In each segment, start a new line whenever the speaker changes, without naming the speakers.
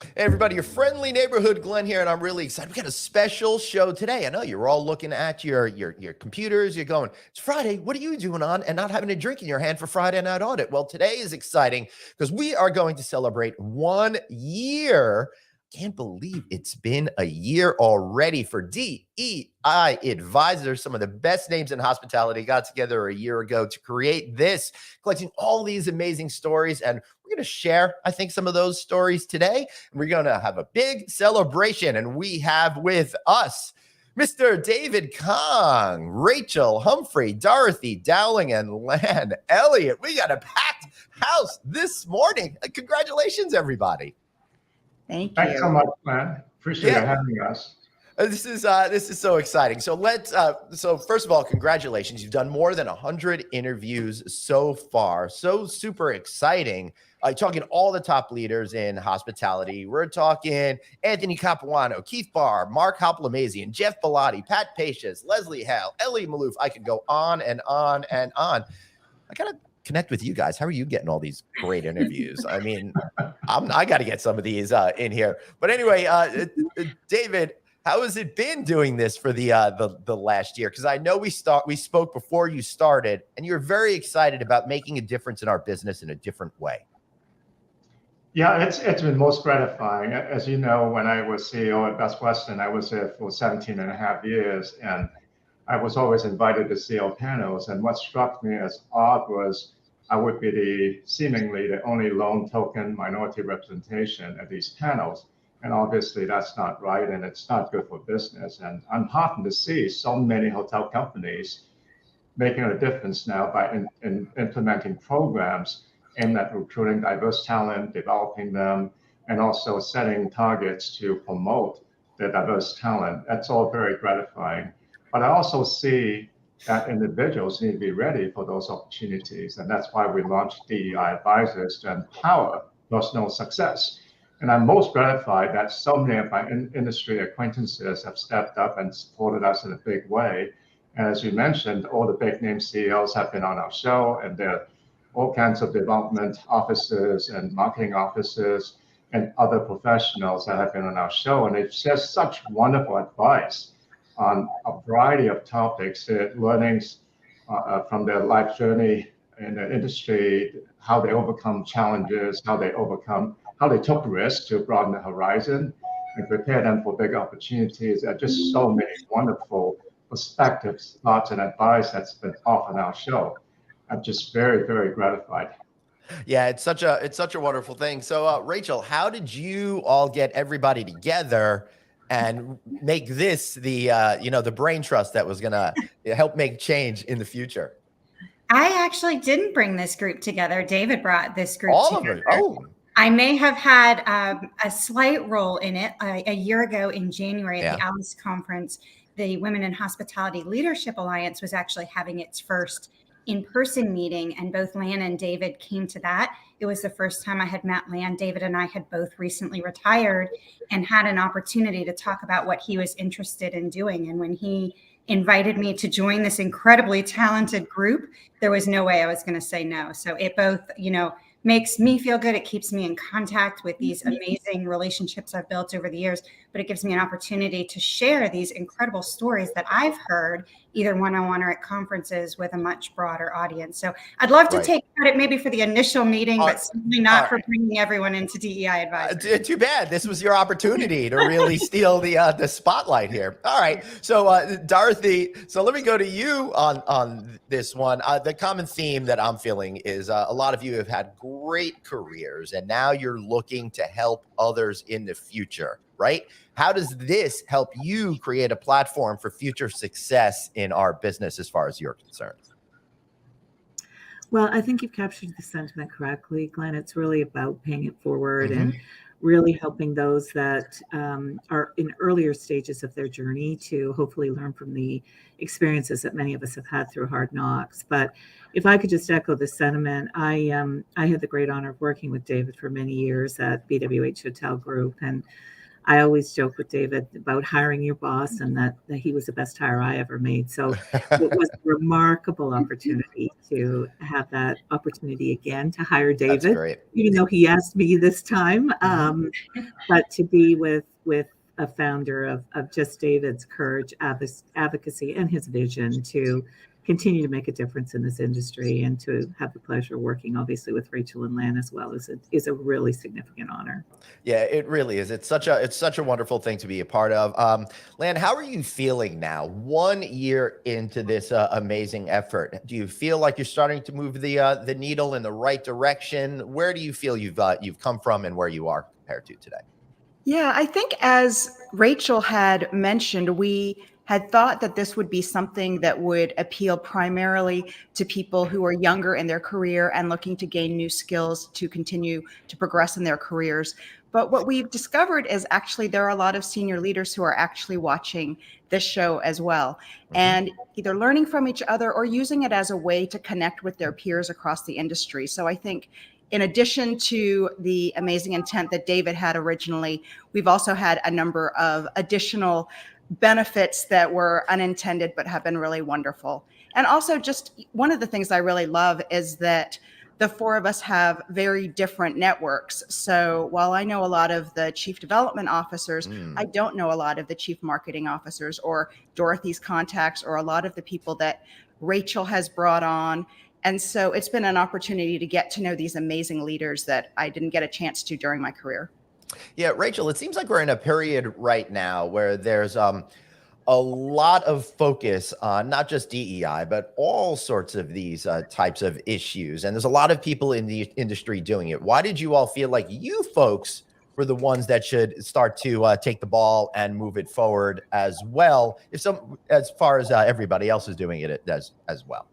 Hey everybody, your friendly neighborhood Glenn here, and I'm really excited. We got a special show today. I know you're all looking at your computers. You're going, it's Friday. What are you doing on and not having a drink in your hand for Friday Night Audit? Well, today is exciting because we are going to celebrate 1 year. Can't believe it's been a year already for DEI Advisors. Some of the best names in hospitality got together a year ago to create this, collecting all these amazing stories. And we're going to share, I think, some of those stories today. We're going to have a big celebration. And we have with us Mr. David Kong, Rachel, Humphrey, Dorothy Dowling, and Lan Elliott. We got a packed house this morning. Congratulations, everybody.
Thank you.
Thanks so much, man. Appreciate you having us.
This is so exciting. So so first of all, congratulations. You've done more than 100 interviews so far. So super exciting. Talking all the top leaders in hospitality. We're talking Anthony Capuano, Keith Barr, Mark Halplamazian, Jeff Bellotti, Pat Pacious, Leslie Hale, Ellie Malouf. I could go on and on and on. I gotta connect with you guys. How are you getting all these great interviews? I mean, I got to get some of these in here. But anyway, David, how has it been doing this for the last year? Because I know we spoke before you started, and you're very excited about making a difference in our business in a different way.
Yeah, it's been most gratifying. As you know, when I was CEO at Best Western, I was there for 17 and a half years, and I was always invited to CEO panels. And what struck me as odd was I would be seemingly the only lone token minority representation at these panels. And obviously that's not right, and it's not good for business. And I'm heartened to see so many hotel companies making a difference now by implementing programs aimed at recruiting diverse talent, developing them, and also setting targets to promote the diverse talent. That's all very gratifying. But I also see that individuals need to be ready for those opportunities. And that's why we launched DEI Advisors to empower personal success. And I'm most gratified that so many of my industry acquaintances have stepped up and supported us in a big way. And as you mentioned, all the big name CEOs have been on our show, and there are all kinds of development officers and marketing officers and other professionals that have been on our show. And it's just such wonderful advice on a variety of topics, learnings from their life journey in the industry, how they overcome challenges, how they took risks to broaden the horizon and prepare them for big opportunities. There are just so many wonderful perspectives, thoughts, and advice that's been offered on our show. I'm just very, very gratified.
Yeah, it's such a wonderful thing. So, Rachel, how did you all get everybody together and make this the brain trust that was gonna help make change in the future?
I actually didn't bring this group together. David brought this group together.
Oh.
I may have had a slight role in it. A year ago in January at the ALICE conference, the Women in Hospitality Leadership Alliance was actually having its first in-person meeting, and both Lan and David came to that. It was the first time I had met Lan. David and I had both recently retired and had an opportunity to talk about what he was interested in doing. And when he invited me to join this incredibly talented group, there was no way I was going to say no. So it both, makes me feel good. It keeps me in contact with these amazing relationships I've built over the years, but it gives me an opportunity to share these incredible stories that I've heard either one-on-one or at conferences with a much broader audience. So I'd love to take credit maybe for the initial meeting, but certainly not for bringing everyone into DEI Advisors.
Too bad. This was your opportunity to really steal the spotlight here. All right. So Dorothy, so let me go to you on this one. The common theme that I'm feeling is a lot of you have had great careers, and now you're looking to help others in the future, right? How does this help you create a platform for future success in our business as far as you're concerned?
Well, I think you've captured the sentiment correctly, Glenn. It's really about paying it forward and really helping those that are in earlier stages of their journey to hopefully learn from the experiences that many of us have had through hard knocks. But if I could just echo the sentiment, I had the great honor of working with David for many years at BWH Hotel Group, and I always joke with David about hiring your boss and that he was the best hire I ever made. So it was a remarkable opportunity to have that opportunity again to hire
That's
David,
great.
even though he asked me this time. But to be with a founder of just David's courage, advocacy, and his vision to continue to make a difference in this industry, and to have the pleasure of working obviously with Rachel and Lan as well is a really significant honor.
Yeah, it really is. It's such a wonderful thing to be a part of. Lan, how are you feeling now, 1 year into this amazing effort? Do you feel like you're starting to move the needle in the right direction? Where do you feel you've come from and where you are compared to today?
Yeah, I think as Rachel had mentioned, we had thought that this would be something that would appeal primarily to people who are younger in their career and looking to gain new skills to continue to progress in their careers. But what we've discovered is actually there are a lot of senior leaders who are actually watching this show as well, and either learning from each other or using it as a way to connect with their peers across the industry. So I think in addition to the amazing intent that David had originally, we've also had a number of additional benefits that were unintended but have been really wonderful. And also, just one of the things I really love is that the four of us have very different networks. So while I know a lot of the chief development officers, I don't know a lot of the chief marketing officers or Dorothy's contacts or a lot of the people that Rachel has brought on. And so it's been an opportunity to get to know these amazing leaders that I didn't get a chance to during my career.
Yeah, Rachel, it seems like we're in a period right now where there's a lot of focus on not just DEI, but all sorts of these types of issues. And there's a lot of people in the industry doing it. Why did you all feel like you folks were the ones that should start to take the ball and move it forward as well, as far as everybody else is doing it as well?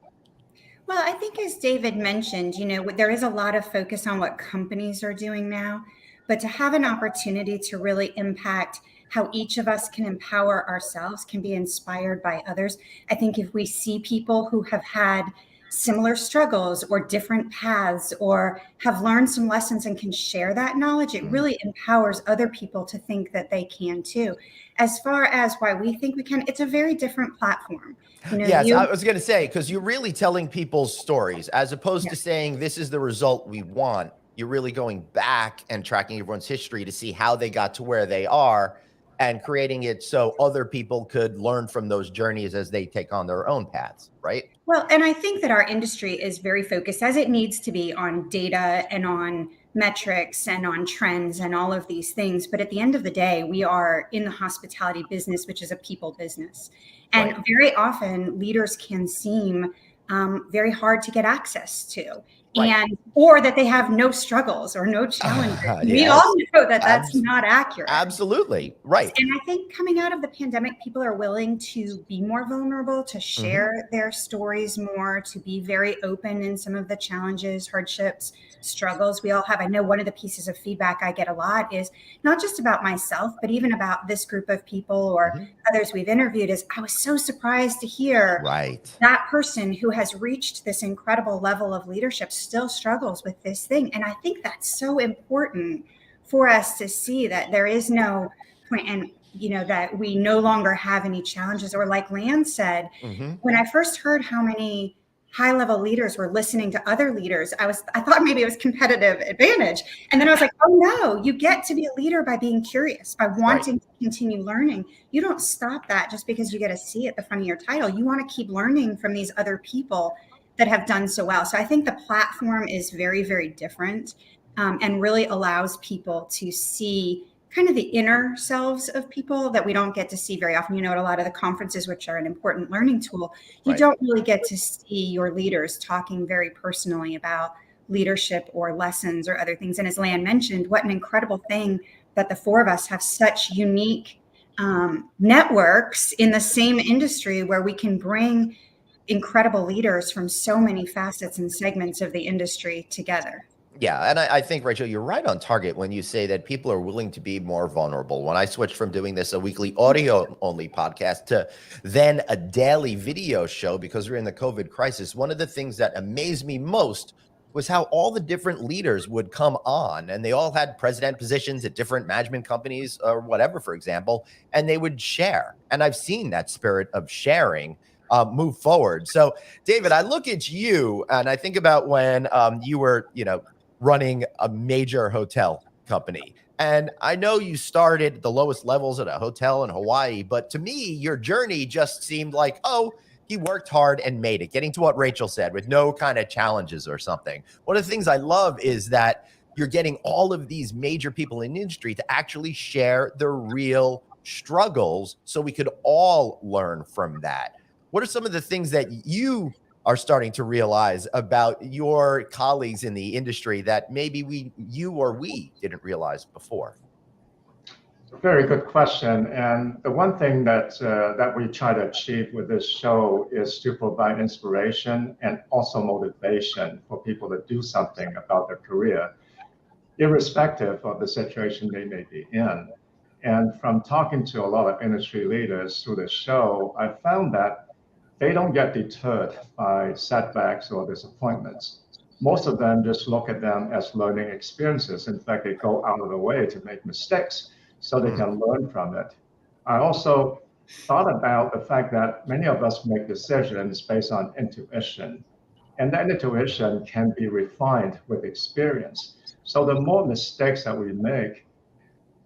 Well, I think as David mentioned, there is a lot of focus on what companies are doing now, but to have an opportunity to really impact how each of us can empower ourselves, can be inspired by others. I think if we see people who have had similar struggles or different paths or have learned some lessons and can share that knowledge, it really empowers other people to think that they can too. As far as why we think we can, it's a very different platform.
Yes, I was going to say, because you're really telling people's stories as opposed to saying this is the result we want. You're really going back and tracking everyone's history to see how they got to where they are and creating it so other people could learn from those journeys as they take on their own paths, right?
Well, and I think that our industry is very focused, as it needs to be, on data and on metrics and on trends and all of these things. But at the end of the day, we are in the hospitality business, which is a people business. And very often leaders can seem very hard to get access to. Or that they have no struggles or no challenges. We all know that that's not accurate.
Absolutely. Right.
And I think coming out of the pandemic, people are willing to be more vulnerable, to share their stories more, to be very open in some of the challenges, hardships, struggles we all have. I know one of the pieces of feedback I get a lot is not just about myself, but even about this group of people or others we've interviewed is I was so surprised to hear that person who has reached this incredible level of leadership still struggles with this thing. And I think that's so important for us to see that there is no point and that we no longer have any challenges. Or like Lan said, when I first heard how many high-level leaders were listening to other leaders, I thought maybe it was competitive advantage. And then I was like, oh no, you get to be a leader by being curious, by wanting to continue learning. You don't stop that just because you get a C at the front of your title. You want to keep learning from these other people that have done so well. So I think the platform is very, very different and really allows people to see kind of the inner selves of people that we don't get to see very often. At a lot of the conferences, which are an important learning tool, you don't really get to see your leaders talking very personally about leadership or lessons or other things. And as Lan mentioned, what an incredible thing that the four of us have such unique networks in the same industry where we can bring incredible leaders from so many facets and segments of the industry together.
Yeah. And I think, Rachel, you're right on target when you say that people are willing to be more vulnerable. When I switched from doing this a weekly audio only podcast to then a daily video show because we're in the COVID crisis, one of the things that amazed me most was how all the different leaders would come on, and they all had president positions at different management companies or whatever, for example, and they would share. And I've seen that spirit of sharing move forward. So, David, I look at you and I think about when you were, running a major hotel company. And I know you started at the lowest levels at a hotel in Hawaii, but to me, your journey just seemed like, oh, he worked hard and made it, getting to what Rachel said with no kind of challenges or something. One of the things I love is that you're getting all of these major people in the industry to actually share their real struggles so we could all learn from that. What are some of the things that you are starting to realize about your colleagues in the industry that maybe you or we didn't realize before?
Very good question. And the one thing that we try to achieve with this show is to provide inspiration and also motivation for people to do something about their career, irrespective of the situation they may be in. And from talking to a lot of industry leaders through the show, I found that they don't get deterred by setbacks or disappointments. Most of them just look at them as learning experiences. In fact, they go out of the way to make mistakes so they can learn from it. I also thought about the fact that many of us make decisions based on intuition, and that intuition can be refined with experience. So the more mistakes that we make,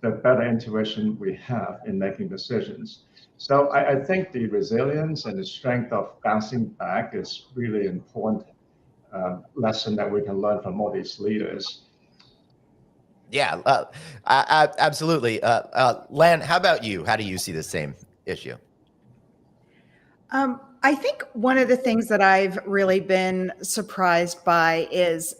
the better intuition we have in making decisions. So I think the resilience and the strength of bouncing back is really important lesson that we can learn from all these leaders.
Yeah, absolutely. Lan, how about you? How do you see the same issue?
I think one of the things that I've really been surprised by is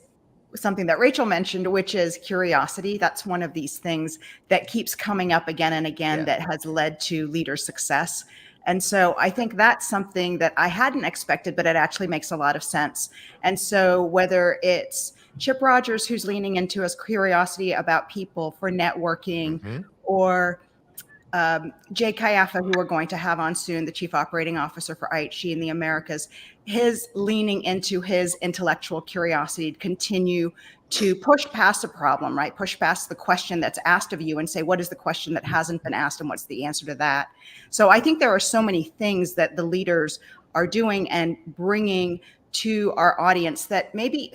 something that Rachel mentioned, which is curiosity. That's one of these things that keeps coming up again and again that has led to leader success. And so I think that's something that I hadn't expected, but it actually makes a lot of sense. And so whether it's Chip Rogers, who's leaning into his curiosity about people for networking, or Jay Kayafa, who we're going to have on soon, the Chief Operating Officer for IHG in the Americas, his leaning into his intellectual curiosity to continue to push past a problem, right? Push past the question that's asked of you and say, what is the question that hasn't been asked and what's the answer to that? So I think there are so many things that the leaders are doing and bringing to our audience that maybe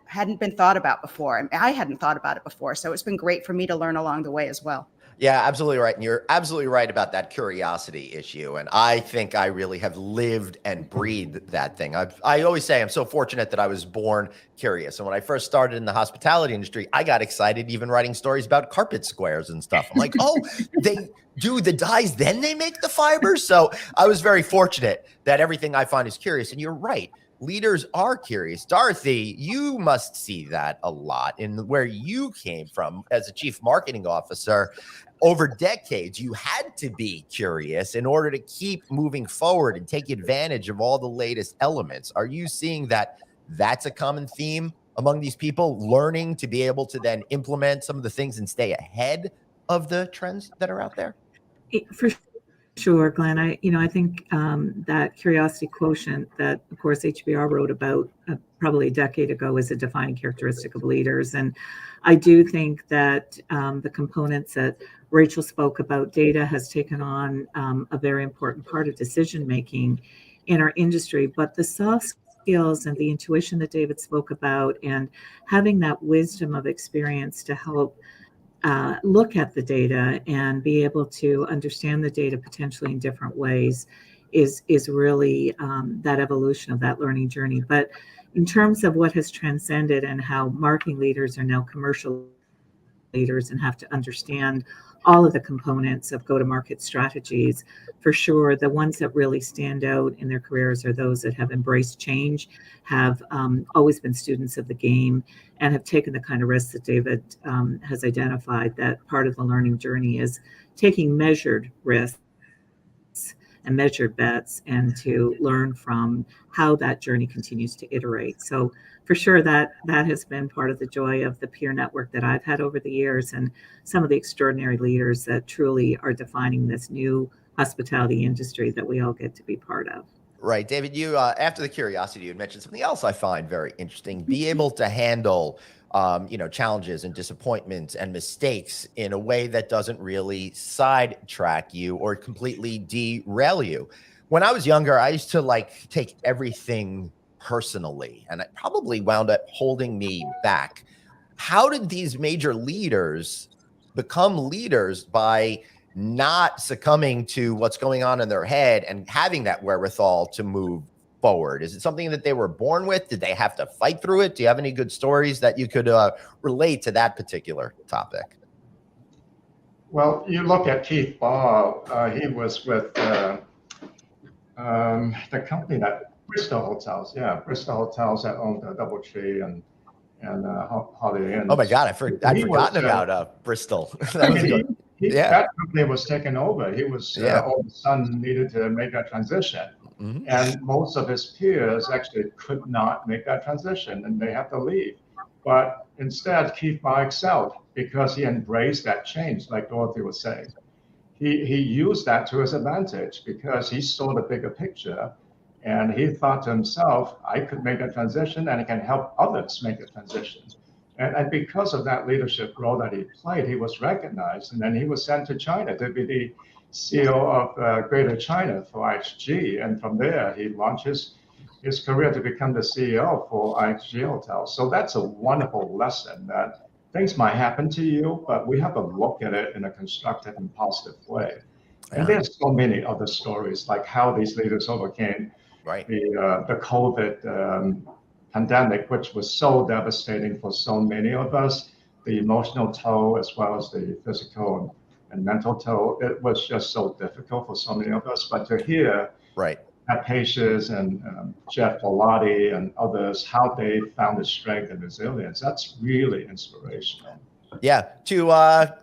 hadn't been thought about before. I hadn't thought about it before. So it's been great for me to learn along the way as well.
Yeah, absolutely right. And you're absolutely right about that curiosity issue. And I think I really have lived and breathed that thing. I always say I'm so fortunate that I was born curious. And when I first started in the hospitality industry, I got excited even writing stories about carpet squares and stuff. I'm like, oh, they do the dyes, then they make the fibers. So I was very fortunate that everything I find is curious. And you're right. Leaders are curious. Dorothy, you must see that a lot in where you came from as a chief marketing officer. Over decades, you had to be curious in order to keep moving forward and take advantage of all the latest elements. Are you seeing that that's a common theme among these people, learning to be able to then implement some of the things and stay ahead of the trends that are out there?
For sure, Glenn. I think that curiosity quotient that, of course, HBR wrote about probably a decade ago is a defining characteristic of leaders. And I do think that the components that Rachel spoke about, data has taken on a very important part of decision making in our industry. But the soft skills and the intuition that David spoke about, and having that wisdom of experience to help look at the data and be able to understand the data potentially in different ways is really that evolution of that learning journey. But in terms of what has transcended and how marketing leaders are now commercial leaders and have to understand all of the components of go-to-market strategies, for sure, the ones that really stand out in their careers are those that have embraced change, have always been students of the game, and have taken the kind of risks that David has identified. That part of the learning journey is taking measured risks and measured bets, and to learn from how that journey continues to iterate. So for sure, that has been part of the joy of the peer network that I've had over the years, and some of the extraordinary leaders that truly are defining this new hospitality industry that we all get to be part of.
Right. David, you, after the curiosity, you had mentioned something else I find very interesting, be able to handle, challenges and disappointments and mistakes in a way that doesn't really sidetrack you or completely derail you. When I was younger, I used to like take everything personally, and it probably wound up holding me back. How did these major leaders become leaders by not succumbing to what's going on in their head and having that wherewithal to move forward? Is it something that they were born with? Did they have to fight through it? Do you have any good stories that you could relate to that particular topic?
Well, you look at Keith Ball. He was with the company that Bristol Hotels. Yeah, Bristol Hotels that owned DoubleTree and Holiday Inn.
Oh my God, I'd forgotten about Bristol.
That company was taken over. He was all of a sudden needed to make that transition.
Mm-hmm.
And most of his peers actually could not make that transition and they had to leave. But instead, Keith Ma excelled because he embraced that change, like Dorothy was saying. He used that to his advantage because he saw the bigger picture and he thought to himself, I could make a transition and I can help others make a transition. And because of that leadership role that he played, he was recognized. And then he was sent to China to be the CEO of Greater China for IHG. And from there, he launched his career to become the CEO for IHG Hotels. So that's a wonderful lesson that things might happen to you, but we have to look at it in a constructive and positive way. Yeah. And there's so many other stories, like how these leaders overcame the COVID pandemic, which was so devastating for so many of us, the emotional toll as well as the physical and mental toll. It was just so difficult for so many of us. But to hear Pat Pages and Jeff Bellotti and others, how they found the strength and resilience, that's really inspirational.
Yeah. To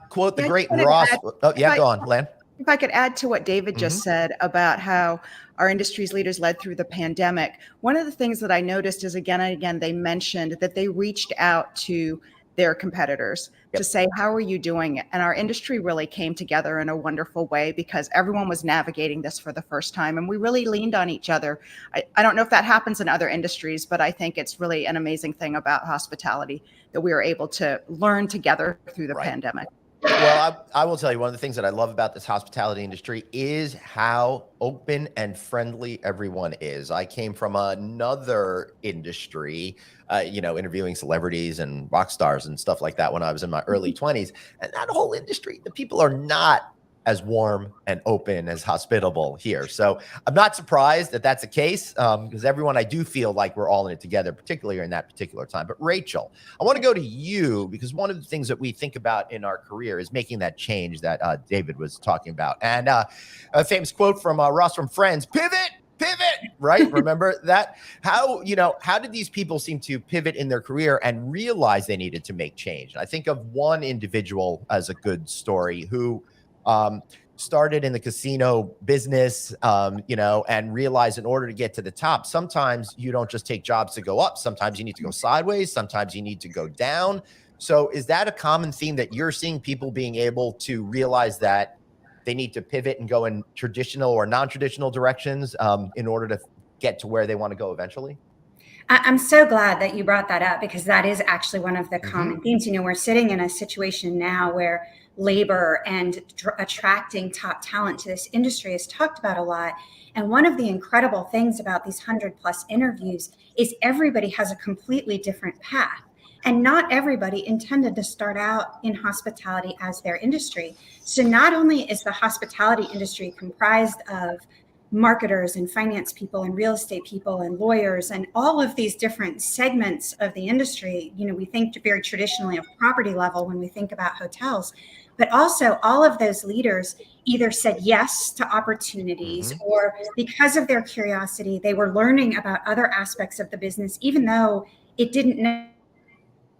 quote the great Ross. Go on, Lan.
If I could add to what David just said about how our industry's leaders led through the pandemic, one of the things that I noticed is again and again, they mentioned that they reached out to their competitors to say, how are you doing it? And our industry really came together in a wonderful way because everyone was navigating this for the first time and we really leaned on each other. I don't know if that happens in other industries, but I think it's really an amazing thing about hospitality that we were able to learn together through the pandemic.
Well, I will tell you, one of the things that I love about this hospitality industry is how open and friendly everyone is. I came from another industry, interviewing celebrities and rock stars and stuff like that when I was in my early 20s. And that whole industry, the people are not as warm and open, as hospitable here. So I'm not surprised that that's the case because everyone, I do feel like we're all in it together, particularly in that particular time. But Rachel, I want to go to you because one of the things that we think about in our career is making that change that David was talking about. And a famous quote from Ross from Friends, pivot, right? Remember that? How did these people seem to pivot in their career and realize they needed to make change? I think of one individual as a good story who started in the casino business, and realized in order to get to the top, sometimes you don't just take jobs to go up. Sometimes you need to go sideways. Sometimes you need to go down. So is that a common theme that you're seeing, people being able to realize that they need to pivot and go in traditional or non-traditional directions in order to get to where they want to go eventually?
I'm so glad that you brought that up because that is actually one of the common themes. We're sitting in a situation now where labor and attracting top talent to this industry is talked about a lot. And one of the incredible things about these 100+ interviews is everybody has a completely different path. And not everybody intended to start out in hospitality as their industry. So not only is the hospitality industry comprised of marketers and finance people and real estate people and lawyers and all of these different segments of the industry, we think very traditionally of property level when we think about hotels, but also all of those leaders either said yes to opportunities or because of their curiosity, they were learning about other aspects of the business, even though it didn't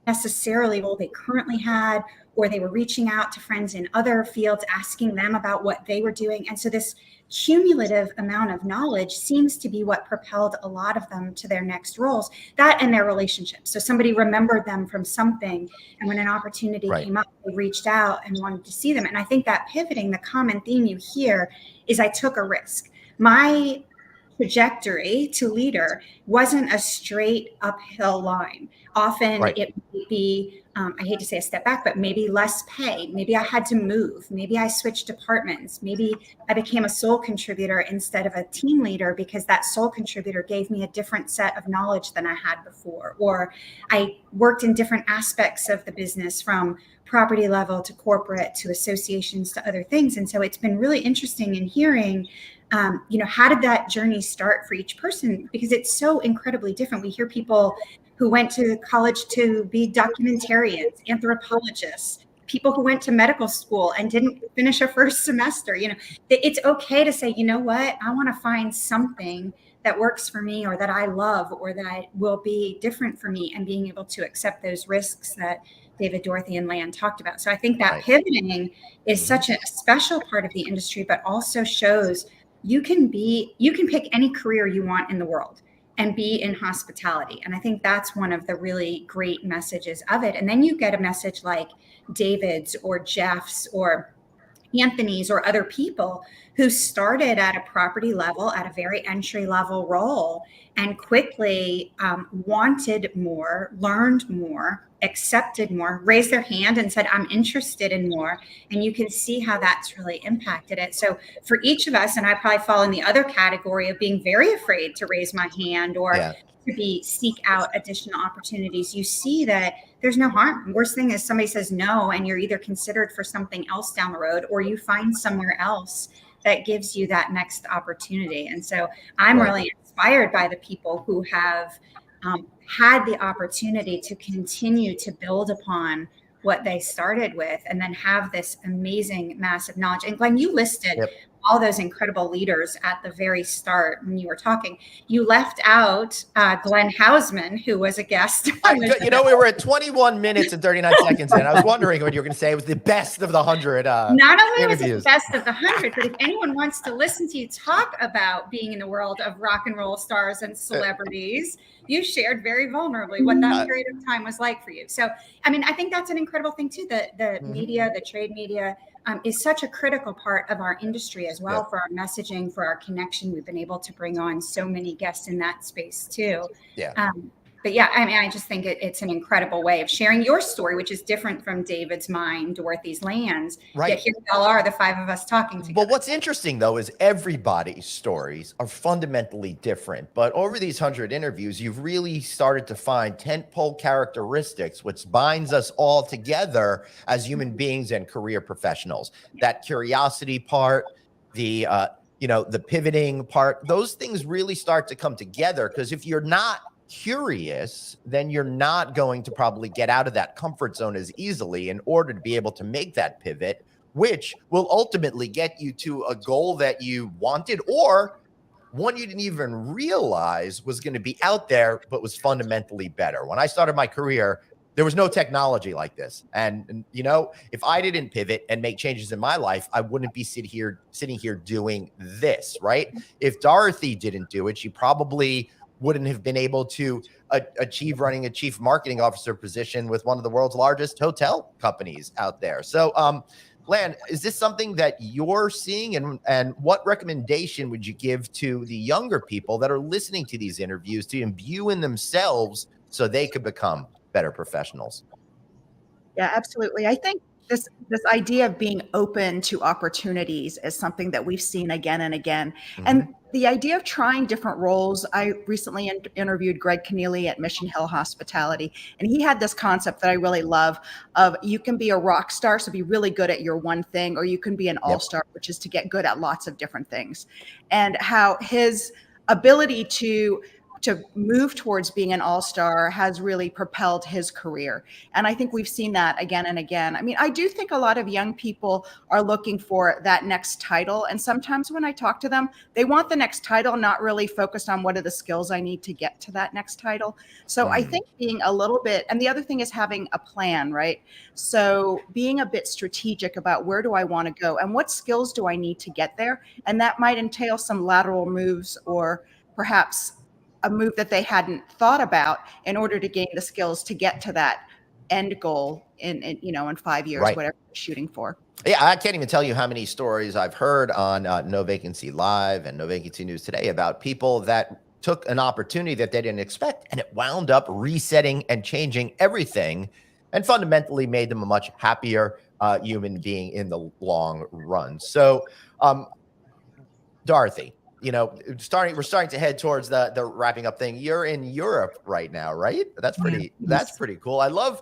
necessarily role they currently had, or they were reaching out to friends in other fields, asking them about what they were doing. And so this cumulative amount of knowledge seems to be what propelled a lot of them to their next roles, that and their relationships. So somebody remembered them from something, and when an opportunity came up, they reached out and wanted to see them. And I think that pivoting, the common theme you hear is I took a risk. My trajectory to leader wasn't a straight uphill line. Often
Right.
it would be, I hate to say a step back, but maybe less pay. Maybe I had to move. Maybe I switched departments. Maybe I became a sole contributor instead of a team leader because that sole contributor gave me a different set of knowledge than I had before. Or I worked in different aspects of the business, from property level to corporate to associations to other things. And so it's been really interesting in hearing, how did that journey start for each person? Because it's so incredibly different. We hear people who went to college to be documentarians, anthropologists, people who went to medical school and didn't finish a first semester. It's okay to say, you know what, I want to find something that works for me, or that I love, or that will be different for me, and being able to accept those risks that David, Dorothy, and Lan talked about. So I think that pivoting is such a special part of the industry, but also shows you can pick any career you want in the world and be in hospitality. And I think that's one of the really great messages of it. And then you get a message like David's or Jeff's or Anthony's or other people who started at a property level, at a very entry level role, and quickly wanted more, learned more, accepted more, raised their hand and said, I'm interested in more. And you can see how that's really impacted it. So for each of us, and I probably fall in the other category of being very afraid to raise my hand or to seek out additional opportunities, you see that there's no harm. Worst thing is somebody says no, and you're either considered for something else down the road, or you find somewhere else that gives you that next opportunity. And so I'm really inspired by the people who have had the opportunity to continue to build upon what they started with, and then have this amazing, massive knowledge. And Glenn, you listed all those incredible leaders at the very start when you were talking. You left out Glenn Hausman, who was a guest.
We were at 21 minutes and 39 seconds in. I was wondering what you were going to say. It was the best of the 100
Not only
interviews.
Was it the best of the 100, but if anyone wants to listen to you talk about being in the world of rock and roll stars and celebrities, you shared very vulnerably what that period of time was like for you. So, I think that's an incredible thing too. The media, the trade media, is such a critical part of our industry as well, for our messaging, for our connection. We've been able to bring on so many guests in that space too. But I just think it's an incredible way of sharing your story, which is different from David's mine, Dorothy's Lan's.
Right.
Yet here we all are, the five of us talking together.
But what's interesting, though, is everybody's stories are fundamentally different. But over these 100 interviews, you've really started to find tentpole characteristics, which binds us all together as human beings and career professionals. That curiosity part, the pivoting part, those things really start to come together, because if you're not curious, then you're not going to probably get out of that comfort zone as easily in order to be able to make that pivot, which will ultimately get you to a goal that you wanted, or one you didn't even realize was going to be out there, but was fundamentally better. When I started my career, there was no technology like this. And if I didn't pivot and make changes in my life, I wouldn't be sitting here doing this, right? If Dorothy didn't do it, she probably wouldn't have been able to achieve running a chief marketing officer position with one of the world's largest hotel companies out there. So, Lan, is this something that you're seeing? And what recommendation would you give to the younger people that are listening to these interviews to imbue in themselves so they could become better professionals?
Yeah, absolutely. I think this idea of being open to opportunities is something that we've seen again and again. And the idea of trying different roles, I recently interviewed Greg Keneally at Mission Hill Hospitality, and he had this concept that I really love of you can be a rock star, so be really good at your one thing, or you can be an all-star, which is to get good at lots of different things. And how his ability to move towards being an all-star has really propelled his career. And I think we've seen that again and again. I do think a lot of young people are looking for that next title. And sometimes when I talk to them, they want the next title, not really focused on what are the skills I need to get to that next title. So I think being a little bit, and the other thing is having a plan, right? So being a bit strategic about where do I want to go and what skills do I need to get there? And that might entail some lateral moves, or perhaps a move that they hadn't thought about in order to gain the skills to get to that end goal in 5 years, whatever they're shooting for.
Yeah, I can't even tell you how many stories I've heard on No Vacancy Live and No Vacancy News Today about people that took an opportunity that they didn't expect, and it wound up resetting and changing everything, and fundamentally made them a much happier human being in the long run. So, Dorothy, we're starting to head towards the wrapping up thing. You're in Europe right now, right? That's pretty.
Yeah,
That's
yes.
pretty cool. I love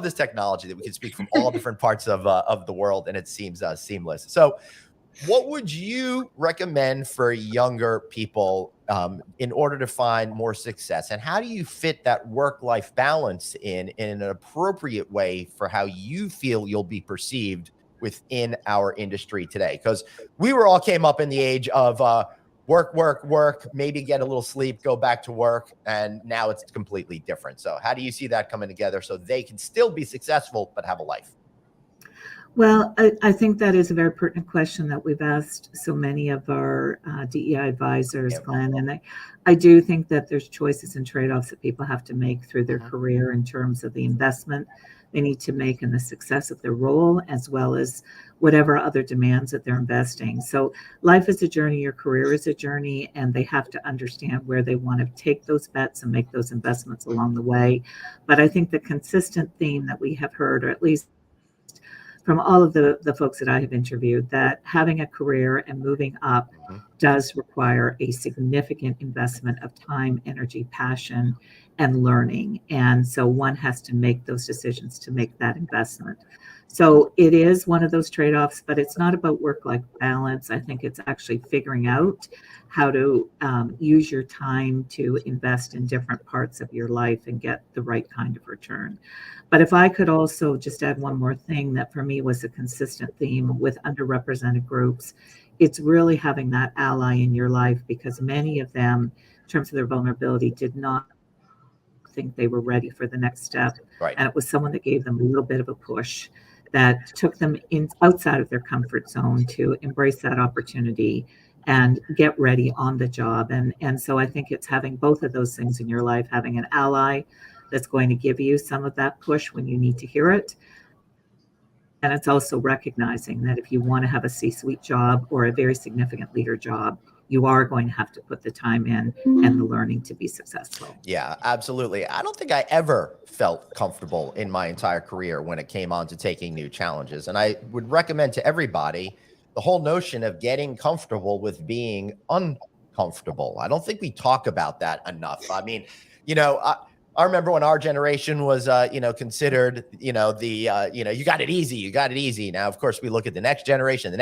this technology that we can speak from all different parts of the world, and it seems seamless. So, what would you recommend for younger people in order to find more success? And how do you fit that work-life balance in an appropriate way for how you feel you'll be perceived within our industry today? Because we all came up in the age of work, work, work, maybe get a little sleep, go back to work. And now it's completely different. So how do you see that coming together so they can still be successful, but have a life?
Well, I think that is a very pertinent question that we've asked so many of our DEI advisors, Glenn. And I do think that there's choices and trade-offs that people have to make through their career in terms of the investment they need to make in the success of their role, as well as whatever other demands that they're investing. So life is a journey, your career is a journey, and they have to understand where they want to take those bets and make those investments along the way. But I think the consistent theme that we have heard, or at least from all of the folks that I have interviewed, that having a career and moving up does require a significant investment of time, energy, passion, and learning. And so one has to make those decisions to make that investment. So it is one of those trade-offs, but it's not about work-life balance. I think it's actually figuring out how to use your time to invest in different parts of your life and get the right kind of return. But if I could also just add one more thing that for me was a consistent theme with underrepresented groups, it's really having that ally in your life, because many of them, in terms of their vulnerability, did not think they were ready for the next step.
Right.
And it was someone that gave them a little bit of a push, that took them outside of their comfort zone to embrace that opportunity and get ready on the job. And so I think it's having both of those things in your life, having an ally that's going to give you some of that push when you need to hear it. And it's also recognizing that if you want to have a C-suite job or a very significant leader job, you are going to have to put the time in and the learning to be successful.
Yeah, absolutely. I don't think I ever felt comfortable in my entire career when it came on to taking new challenges. And I would recommend to everybody the whole notion of getting comfortable with being uncomfortable. I don't think we talk about that enough. I mean, I remember when our generation was, considered, you got it easy, you got it easy. Now, of course, we look at the next generation,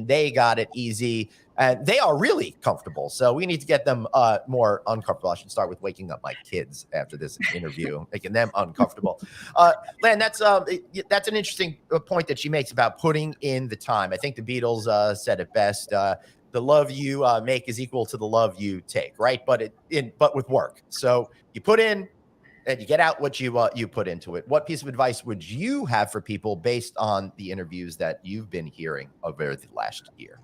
they got it easy and they are really comfortable. So we need to get them more uncomfortable. I should start with waking up my kids after this interview, making them uncomfortable. Lan, that's an interesting point that she makes about putting in the time. I think the Beatles said it best. The love you make is equal to the love you take, right? But with work. So you put in, and you get out what you put into it. What piece of advice would you have for people based on the interviews that you've been hearing over the last year?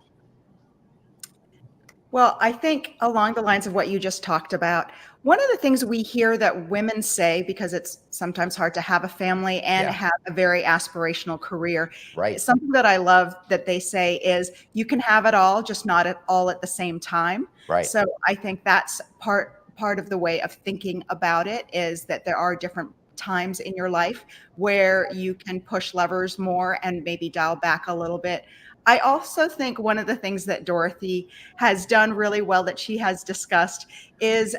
Well, I think along the lines of what you just talked about, one of the things we hear that women say, because it's sometimes hard to have a family and have a very aspirational career,
right?
Something that I love that they say is you can have it all, just not at all at the same time.
Right.
So I think that's part of the way of thinking about it, is that there are different times in your life where you can push levers more and maybe dial back a little bit. I also think one of the things that Dorothy has done really well that she has discussed is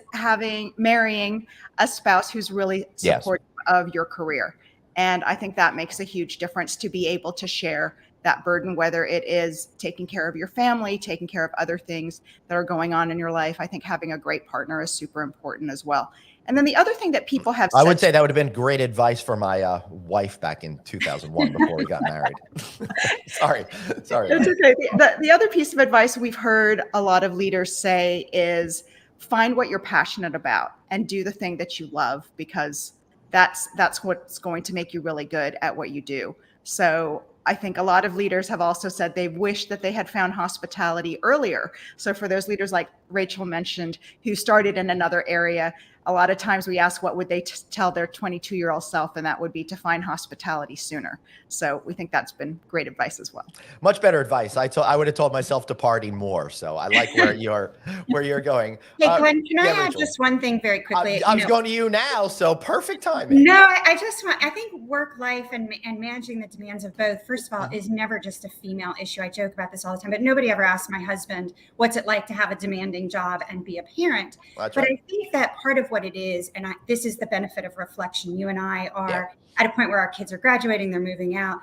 marrying a spouse who's really supportive of your career. And I think that makes a huge difference, to be able to share that burden, whether it is taking care of your family, taking care of other things that are going on in your life. I think having a great partner is super important as well. And then the other thing that people have said,
I would say that would have been great advice for my wife back in 2001 before we got married. Sorry.
That's okay. The other piece of advice we've heard a lot of leaders say is find what you're passionate about and do the thing that you love, because that's what's going to make you really good at what you do. So I think a lot of leaders have also said they wish that they had found hospitality earlier. So for those leaders like Rachel mentioned, who started in another area, a lot of times we ask what would they tell their 22-year-old self, and that would be to find hospitality sooner. So we think that's been great advice as well.
Much better advice. I would have told myself to party more. So I like where you're going.
Hey, Glenn, can I add
Rachel.
just one thing very quickly?
I was going to you now, so perfect timing.
No, I think work life and managing the demands of both, first of all, is never just a female issue. I joke about this all the time, but nobody ever asked my husband, what's it like to have a demanding job and be a parent?
That's
but
right.
I think that part of what it is, and this is the benefit of reflection. You and I are at a point where our kids are graduating, they're moving out.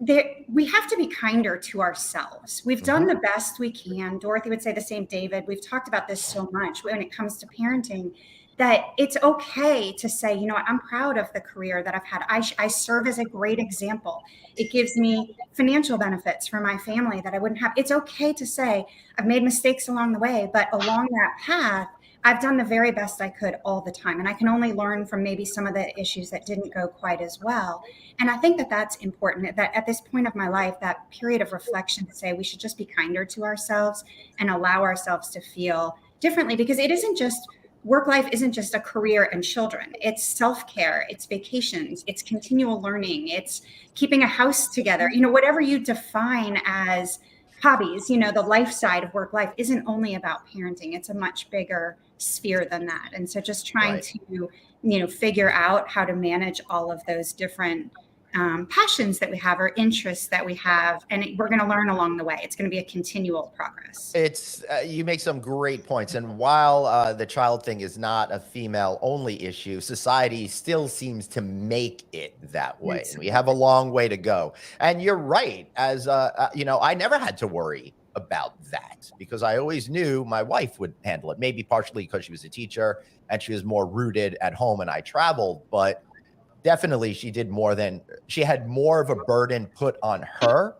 We have to be kinder to ourselves. We've done the best we can. Dorothy would say the same, David. We've talked about this so much when it comes to parenting, that it's okay to say, you know what, I'm proud of the career that I've had. I serve as a great example. It gives me financial benefits for my family that I wouldn't have. It's okay to say, I've made mistakes along the way, but along that path, I've done the very best I could all the time. And I can only learn from maybe some of the issues that didn't go quite as well. And I think that that's important, that at this point of my life, that period of reflection to say we should just be kinder to ourselves and allow ourselves to feel differently, because it isn't just work life isn't just a career and children. It's self-care, it's vacations, it's continual learning, it's keeping a house together. You know, whatever you define as hobbies, you know, the life side of work life isn't only about parenting. It's a much bigger sphere than that. And so just trying to, you know, figure out how to manage all of those different passions that we have or interests that we have. And we're going to learn along the way. It's going to be a continual progress.
It's you make some great points. And while the child thing is not a female only issue, society still seems to make it that way. And we have a long way to go. And you're right. As you know, I never had to worry about that because I always knew my wife would handle it, maybe partially because she was a teacher and she was more rooted at home and I traveled, but definitely she had more of a burden put on her.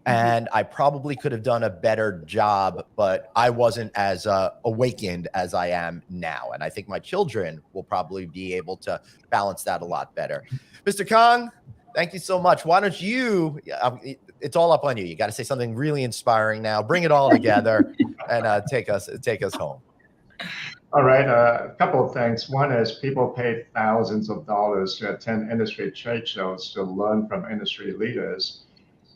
And I probably could have done a better job, but I wasn't as awakened as I am now. And I think my children will probably be able to balance that a lot better. Mr. Kong, thank you so much. Why don't you, it's all up on you. You got to say something really inspiring now. Bring it all together and take us home.
All right, a couple of things. One is people pay thousands of dollars to attend industry trade shows to learn from industry leaders,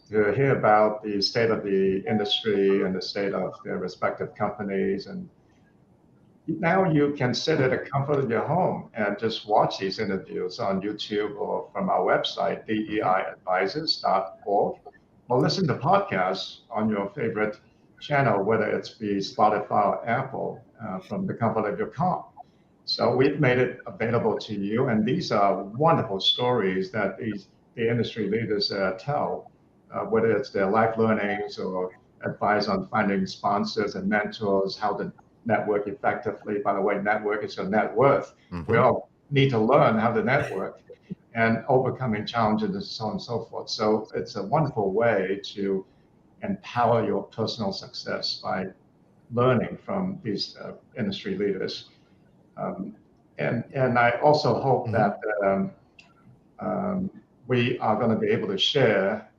to hear about the state of the industry and the state of their respective companies. And now you can sit at the comfort of your home and just watch these interviews on YouTube or from our website, DEIadvisors.org, or listen to podcasts on your favorite channel, whether it's be Spotify or Apple, from the comfort of your car. So we've made it available to you, and these are wonderful stories that the industry leaders tell, whether it's their life learnings or advice on finding sponsors and mentors, how to network effectively. By the way, network is your net worth. We all need to learn how to network and overcoming challenges and so on and so forth. So it's a wonderful way to empower your personal success by learning from these industry leaders. And I also hope that we are going to be able to share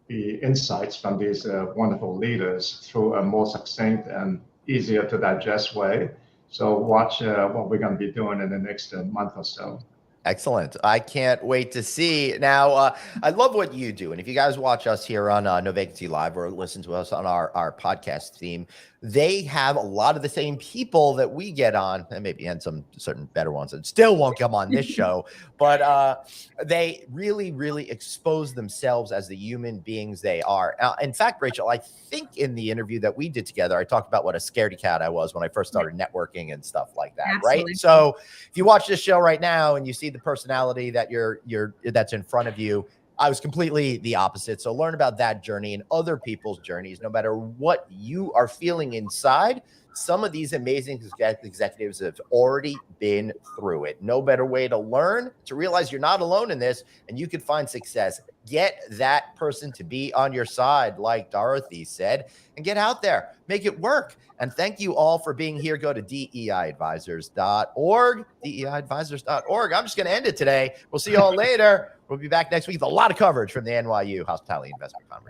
the insights from these wonderful leaders through a more succinct and easier to digest way. So watch what we're going to be doing in the next month or so.
Excellent. I can't wait to see. Now, I love what you do. And if you guys watch us here on No Vacancy Live or listen to us on our podcast theme, they have a lot of the same people that we get on, and maybe and some certain better ones that still won't come on this show, but they really, really expose themselves as the human beings they are. In fact, Rachel, I think in the interview that we did together, I talked about what a scaredy cat I was when I first started networking and stuff like that.
Absolutely.
Right? So if you watch this show right now and you see the personality that that's in front of you, I was completely the opposite. So learn about that journey and other people's journeys, no matter what you are feeling inside. Some of these amazing executives have already been through it. No better way to learn, to realize you're not alone in this and you can find success. Get that person to be on your side, like Dorothy said, and get out there, make it work. And thank you all for being here. Go to DEIadvisors.org, DEIadvisors.org. I'm just going to end it today. We'll see you all later. We'll be back next week with a lot of coverage from the NYU Hospitality Investment Conference.